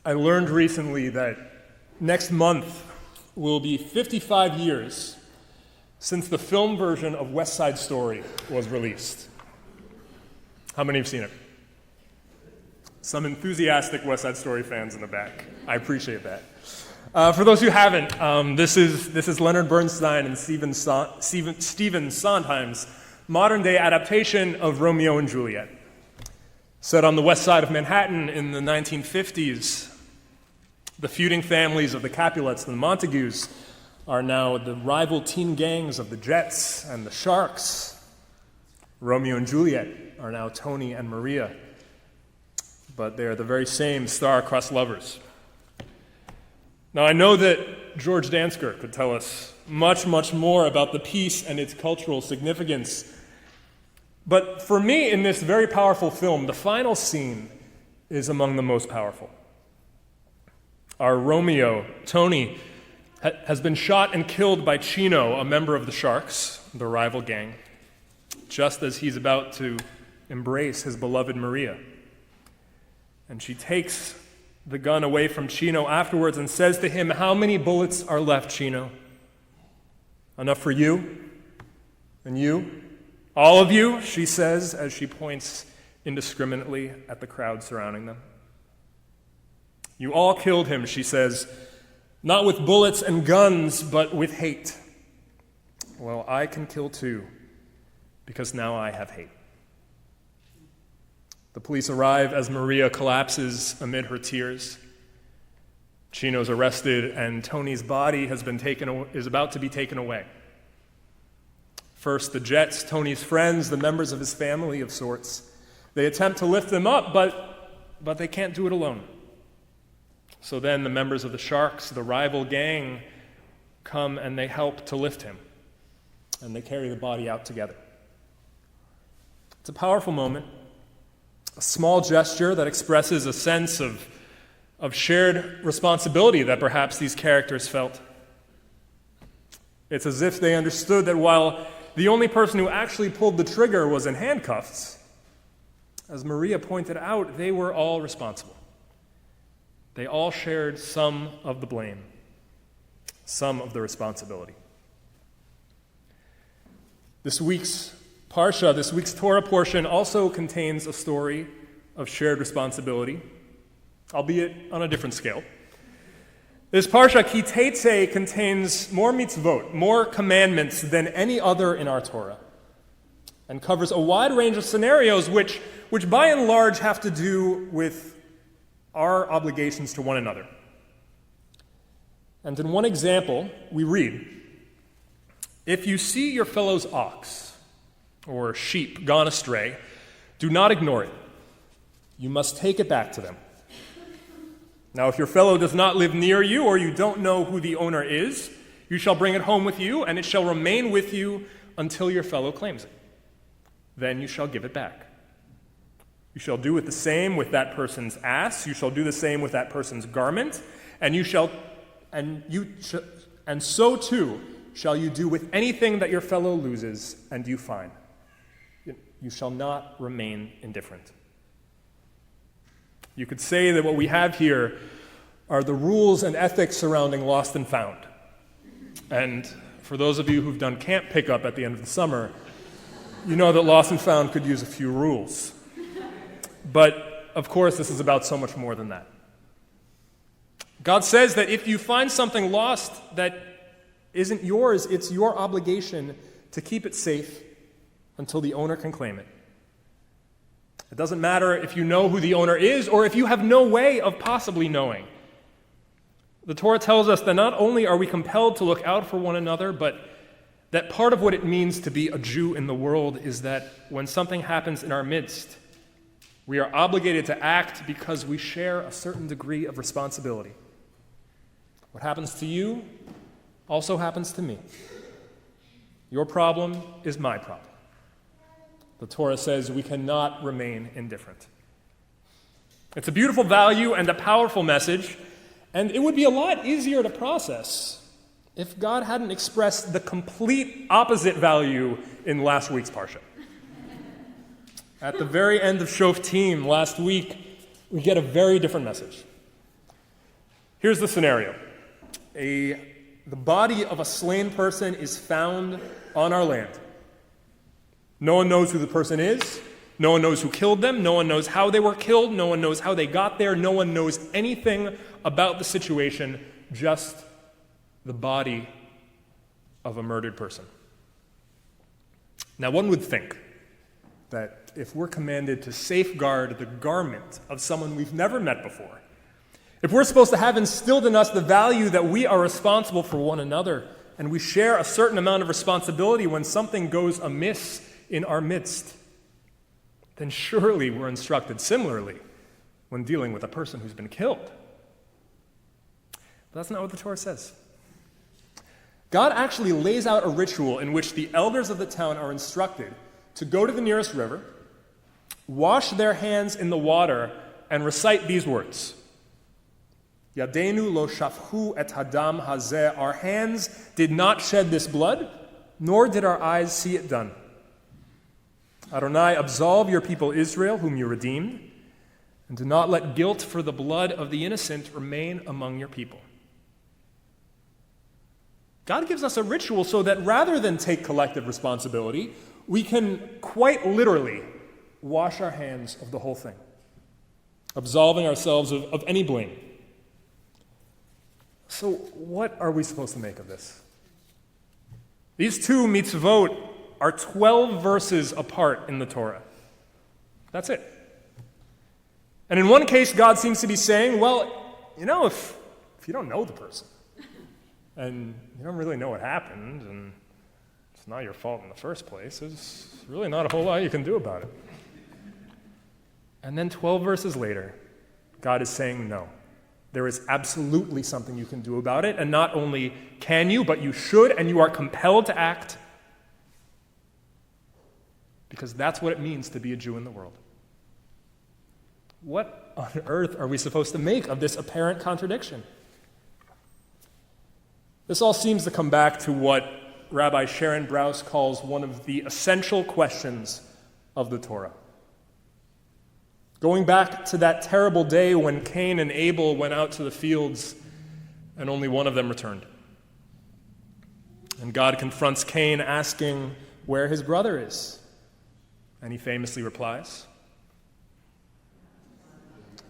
I learned recently that next month will be 55 years since the film version of West Side Story was released. How many have seen it? Some enthusiastic West Side Story fans in the back. I appreciate that. For those who haven't, this is Leonard Bernstein and Stephen Sondheim's modern-day adaptation of Romeo and Juliet. Set on the west side of Manhattan in the 1950s, the feuding families of the Capulets and the Montagues are now the rival teen gangs of the Jets and the Sharks. Romeo and Juliet are now Tony and Maria, but they're the very same star-crossed lovers. Now, I know that George Dansker could tell us much, much more about the piece and its cultural significance. But for me, in this very powerful film, the final scene is among the most powerful. Our Romeo, Tony, has been shot and killed by Chino, a member of the Sharks, the rival gang, just as he's about to embrace his beloved Maria. And she takes the gun away from Chino afterwards and says to him, "How many bullets are left, Chino? Enough for you? And you? All of you," she says as she points indiscriminately at the crowd surrounding them. "You all killed him," she says, "not with bullets and guns, but with hate. Well, I can kill too, because now I have hate." The police arrive as Maria collapses amid her tears. Chino's arrested, and Tony's body is about to be taken away. First, the Jets, Tony's friends, the members of his family of sorts, they attempt to lift him up, but they can't do it alone. So then the members of the Sharks, the rival gang, come and they help to lift him, and they carry the body out together. It's a powerful moment, a small gesture that expresses a sense of shared responsibility that perhaps these characters felt. It's as if they understood that while the only person who actually pulled the trigger was in handcuffs, as Maria pointed out, they were all responsible. They all shared some of the blame, some of the responsibility. This week's Parsha, this week's Torah portion, also contains a story of shared responsibility, albeit on a different scale. This Parashat Ki Teitzei contains more mitzvot, more commandments than any other in our Torah, and covers a wide range of scenarios which by and large have to do with our obligations to one another. And in one example, we read, "If you see your fellow's ox or sheep gone astray, do not ignore it. You must take it back to them. Now, if your fellow does not live near you, or you don't know who the owner is, you shall bring it home with you, and it shall remain with you until your fellow claims it. Then you shall give it back. You shall do it the same with that person's ass. You shall do the same with that person's garment, and so too shall you do with anything that your fellow loses and you find. You shall not remain indifferent." You could say that what we have here are the rules and ethics surrounding lost and found. And for those of you who've done camp pickup at the end of the summer, you know that lost and found could use a few rules. But, of course, this is about so much more than that. God says that if you find something lost that isn't yours, it's your obligation to keep it safe until the owner can claim it. It doesn't matter if you know who the owner is or if you have no way of possibly knowing. The Torah tells us that not only are we compelled to look out for one another, but that part of what it means to be a Jew in the world is that when something happens in our midst, we are obligated to act because we share a certain degree of responsibility. What happens to you also happens to me. Your problem is my problem. The Torah says we cannot remain indifferent. It's a beautiful value and a powerful message, and it would be a lot easier to process if God hadn't expressed the complete opposite value in last week's Parsha. At the very end of Shoftim last week, we get a very different message. Here's the scenario. The body of a slain person is found on our land. No one knows who the person is. No one knows who killed them. No one knows how they were killed. No one knows how they got there. No one knows anything about the situation, just the body of a murdered person. Now, one would think that if we're commanded to safeguard the garment of someone we've never met before, if we're supposed to have instilled in us the value that we are responsible for one another, and we share a certain amount of responsibility when something goes amiss in our midst, then surely we're instructed similarly when dealing with a person who's been killed. But that's not what the Torah says. God actually lays out a ritual in which the elders of the town are instructed to go to the nearest river, wash their hands in the water, and recite these words. Yadenu lo shafchu et hadam hazeh. Our hands did not shed this blood, nor did our eyes see it done. Adonai, absolve your people Israel, whom you redeemed, and do not let guilt for the blood of the innocent remain among your people. God gives us a ritual so that rather than take collective responsibility, we can quite literally wash our hands of the whole thing, absolving ourselves of any blame. So what are we supposed to make of this? These two mitzvot are 12 verses apart in the Torah. That's it. And in one case, God seems to be saying, well, if you don't know the person, and you don't really know what happened, and it's not your fault in the first place, there's really not a whole lot you can do about it. And then 12 verses later, God is saying no. There is absolutely something you can do about it, and not only can you, but you should, and you are compelled to act, because that's what it means to be a Jew in the world. What on earth are we supposed to make of this apparent contradiction? This all seems to come back to what Rabbi Sharon Brous calls one of the essential questions of the Torah. Going back to that terrible day when Cain and Abel went out to the fields and only one of them returned. And God confronts Cain asking where his brother is. And he famously replies,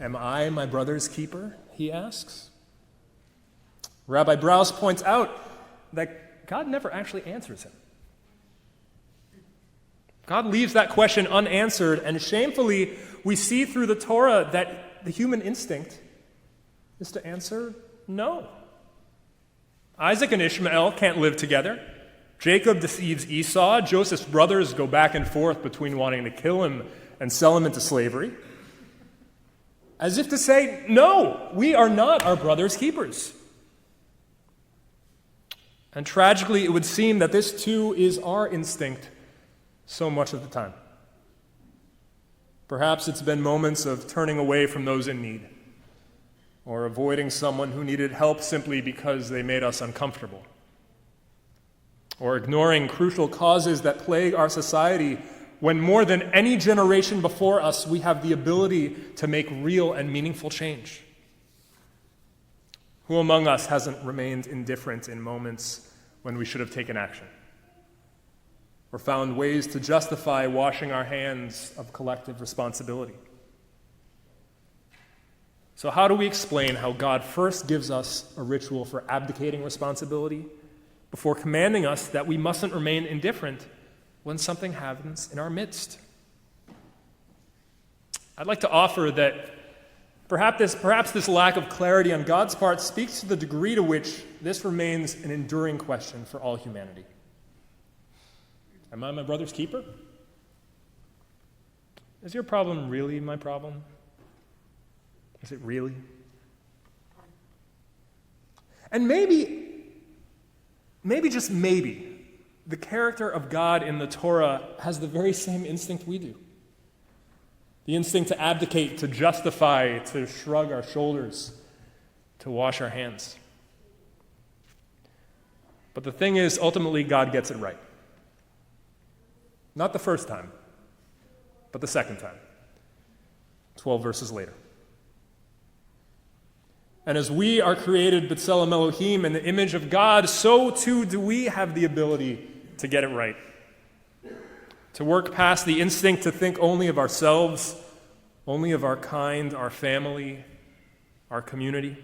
"Am I my brother's keeper?" he asks. Rabbi Brous points out that God never actually answers him. God leaves that question unanswered, and shamefully, we see through the Torah that the human instinct is to answer no. Isaac and Ishmael can't live together. Jacob deceives Esau. Joseph's brothers go back and forth between wanting to kill him and sell him into slavery. As if to say, no, we are not our brother's keepers. And tragically, it would seem that this too is our instinct so much of the time. Perhaps it's been moments of turning away from those in need, or avoiding someone who needed help simply because they made us uncomfortable, or ignoring crucial causes that plague our society when more than any generation before us we have the ability to make real and meaningful change. Who among us hasn't remained indifferent in moments when we should have taken action, or found ways to justify washing our hands of collective responsibility? So how do we explain how God first gives us a ritual for abdicating responsibility before commanding us that we mustn't remain indifferent when something happens in our midst? I'd like to offer that perhaps this lack of clarity on God's part speaks to the degree to which this remains an enduring question for all humanity. Am I my brother's keeper? Is your problem really my problem? Is it really? And maybe, just maybe, the character of God in the Torah has the very same instinct we do. The instinct to abdicate, to justify, to shrug our shoulders, to wash our hands. But the thing is, ultimately, God gets it right. Not the first time, but the second time, 12 verses later. And as we are created B'Tselem Elohim in the image of God, so too do we have the ability to get it right. To work past the instinct to think only of ourselves, only of our kind, our family, our community.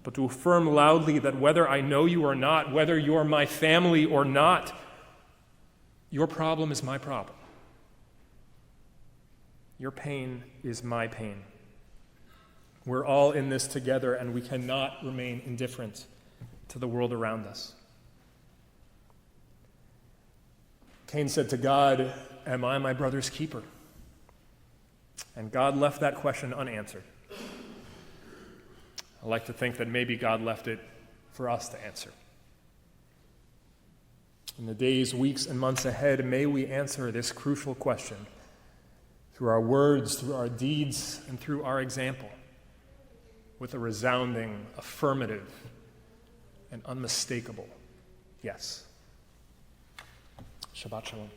But to affirm loudly that whether I know you or not, whether you're my family or not, your problem is my problem. Your pain is my pain. We're all in this together, and we cannot remain indifferent to the world around us. Cain said to God, "Am I my brother's keeper?" And God left that question unanswered. I like to think that maybe God left it for us to answer. In the days, weeks, and months ahead, may we answer this crucial question through our words, through our deeds, and through our example, with a resounding, affirmative, and unmistakable yes. Shabbat Shalom.